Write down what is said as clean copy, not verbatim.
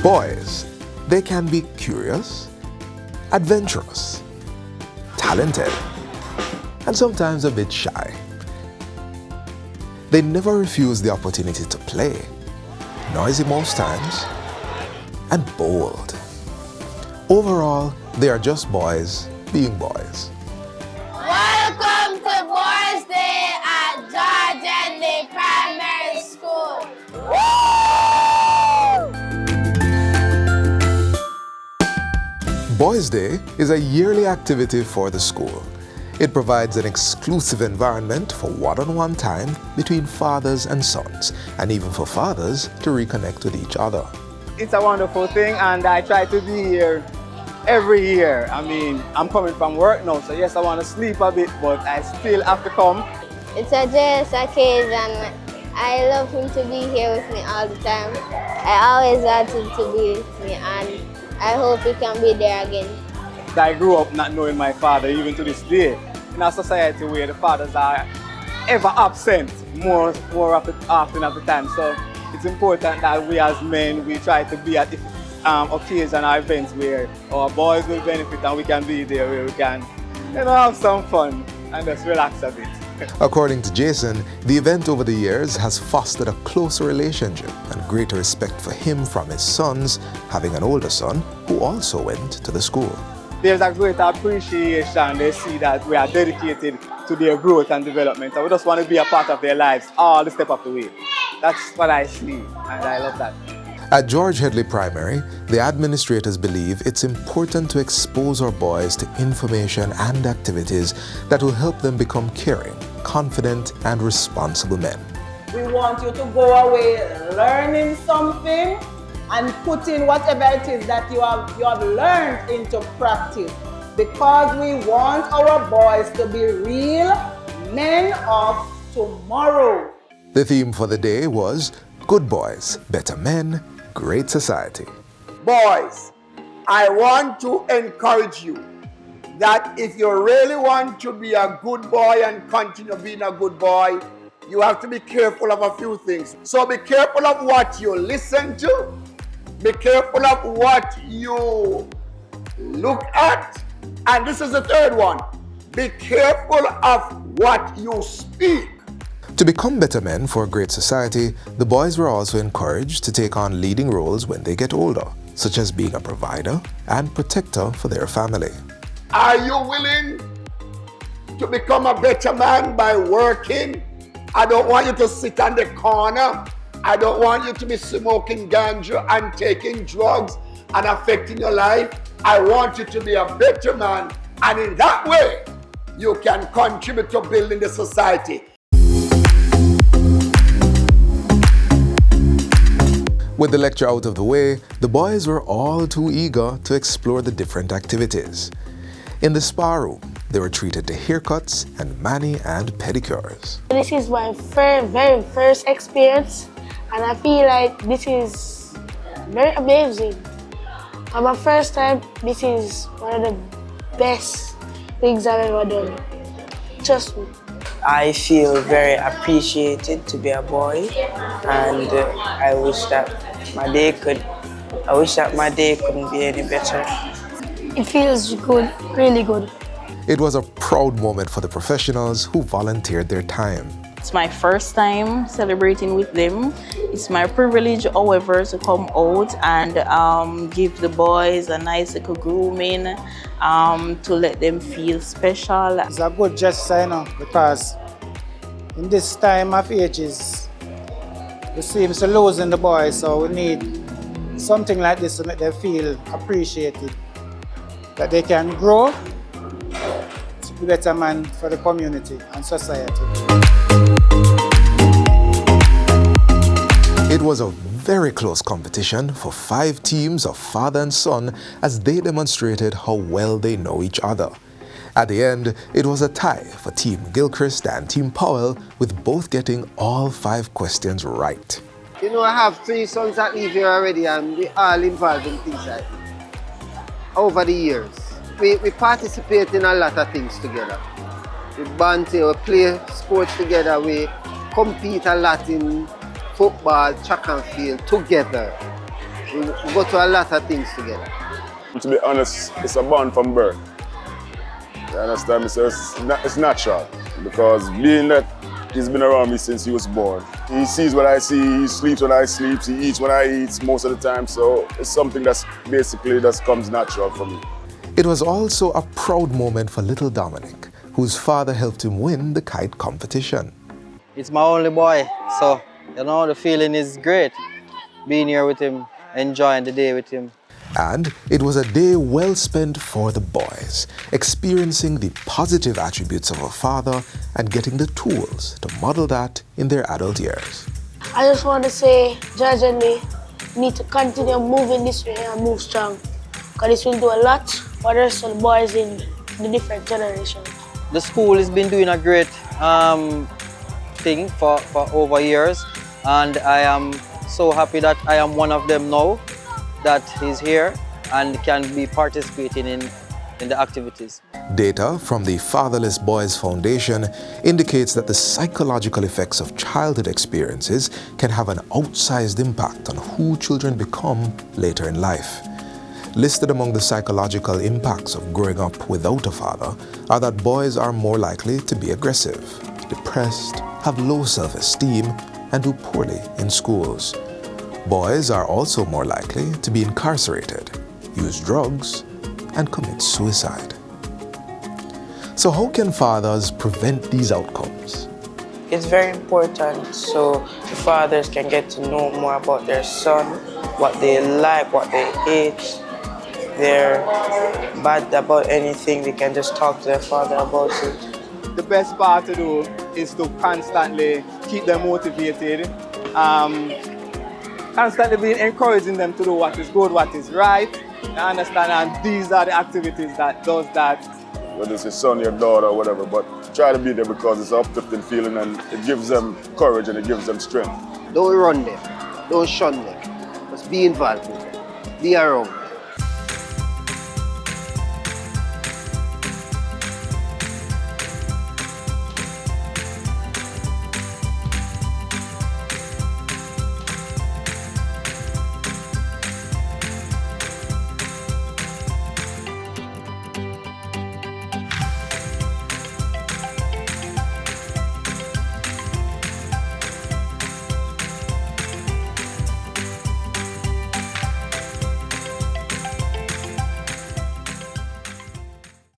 Boys, they can be curious, adventurous, talented, and sometimes a bit shy. They never refuse the opportunity to play, noisy most times, and bold. Overall, they are just boys being boys. Welcome to Boys Day at George Henley Primary School. Boys Day is a yearly activity for the school. It provides an exclusive environment for one-on-one time between fathers and sons, and even for fathers to reconnect with each other. It's a wonderful thing, and I try to be here every year. I mean, I'm coming from work now, so yes, I want to sleep a bit, but I still have to come. It's a joyous occasion. I love him to be here with me all the time. I always want him to be with me, and I hope he can be there again. I grew up not knowing my father, even to this day, in a society where the fathers are ever absent more often at the time. So it's important that we as men, we try to be at occasions or events where our boys will benefit and we can be there where we can, have some fun and just relax a bit. According to Jason, the event over the years has fostered a closer relationship and greater respect for him from his sons, having an older son who also went to the school. There's a great appreciation. They see that we are dedicated to their growth and development, and we just want to be a part of their lives all the step of the way. That's what I see, and I love that. At George Headley Primary, the administrators believe it's important to expose our boys to information and activities that will help them become caring, confident, and responsible men. We want you to go away learning something and put in whatever it is that you have learned into practice, because we want our boys to be real men of tomorrow. The theme for the day was Good Boys, Better Men, Great Society. Boys, I want to encourage you that if you really want to be a good boy and continue being a good boy, you have to be careful of a few things. So be careful of what you listen to, be careful of what you look at, and this is the third one, be careful of what you speak. To become better men for a great society, the boys were also encouraged to take on leading roles when they get older, such as being a provider and protector for their family. Are you willing to become a better man by working? I don't want you to sit on the corner. I don't want you to be smoking ganja and taking drugs and affecting your life. I want you to be a better man, and in that way, you can contribute to building the society. With the lecture out of the way, the boys were all too eager to explore the different activities. In the spa room, they were treated to haircuts and mani and pedicures. This is my very first experience, and I feel like this is very amazing. And my first time, this is one of the best things I've ever done. Trust me. I feel very appreciated to be a boy, and I wish that my day couldn't be any better. It feels good, really good. It was a proud moment for the professionals who volunteered their time. It's my first time celebrating with them. It's my privilege, however, to come out and give the boys a nice little grooming to let them feel special. It's a good gesture, because in this time of ages, we seem to losing the boys, so we need something like this to make them feel appreciated, that they can grow to be better man for the community and society. It was a very close competition for 5 teams of father and son as they demonstrated how well they know each other. At the end, it was a tie for Team Gilchrist and Team Powell, with both getting all 5 questions right. I have 3 sons that live here already, and we all involved in things like this. Over the years, we participate in a lot of things together. We banter, we play sports together, we compete a lot in football, track and field together. We go to a lot of things together. To be honest, it's a bond from birth. You understand me? So it's natural, because being that he's been around me since he was born. He sees what I see, he sleeps when I sleep, he eats when I eat most of the time, so it's something that's basically just comes natural for me. It was also a proud moment for little Dominic, whose father helped him win the kite competition. It's my only boy, so you know the feeling is great. Being here with him, enjoying the day with him. And it was a day well spent for the boys, experiencing the positive attributes of a father and getting the tools to model that in their adult years. I just want to say, Judge and me need to continue moving this way and move strong, because this will do a lot for the rest of the boys in the different generations. The school has been doing a great thing for over years, and I am so happy that I am one of them now that is here and can be participating in the activities. Data from the Fatherless Boys Foundation indicates that the psychological effects of childhood experiences can have an outsized impact on who children become later in life. Listed among the psychological impacts of growing up without a father are that boys are more likely to be aggressive, depressed, have low self-esteem, and do poorly in schools. Boys are also more likely to be incarcerated, use drugs, and commit suicide. So how can fathers prevent these outcomes? It's very important so the fathers can get to know more about their son, what they like, what they hate. If they're bad about anything, they can just talk to their father about it. The best part to do is to constantly keep them motivated, constantly being encouraging them to do what is good, what is right. You understand? And these are the activities that does that. Whether it's your son, your daughter, or whatever, but try to be there because it's an uplifting feeling and it gives them courage and it gives them strength. Don't run them, don't shun them. Just be involved with them. Be around them.